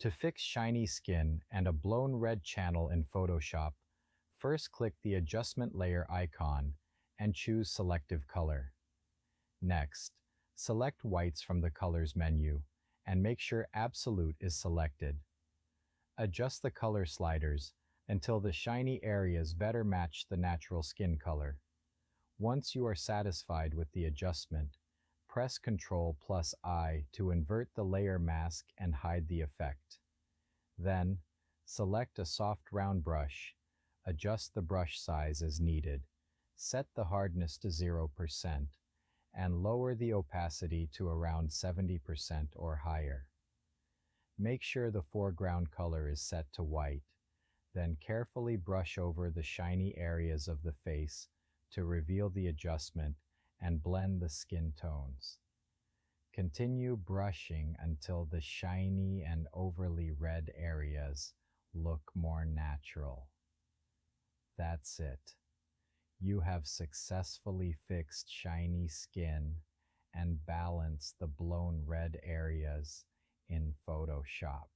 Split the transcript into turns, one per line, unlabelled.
To fix shiny skin and a blown red channel in Photoshop, first click the adjustment layer icon and choose Selective Color. Next, select whites from the Colors menu and make sure Absolute is selected. Adjust the color sliders until the shiny areas better match the natural skin color. Once you are satisfied with the adjustment, press Ctrl+I to invert the layer mask and hide the effect. Then, select a soft round brush, adjust the brush size as needed, set the hardness to 0%, and lower the opacity to around 70% or higher. Make sure the foreground color is set to white, then carefully brush over the shiny areas of the face to reveal the adjustment and blend the skin tones. Continue brushing until the shiny and overly red areas look more natural. That's it. You have successfully fixed shiny skin and balanced the blown red areas in Photoshop.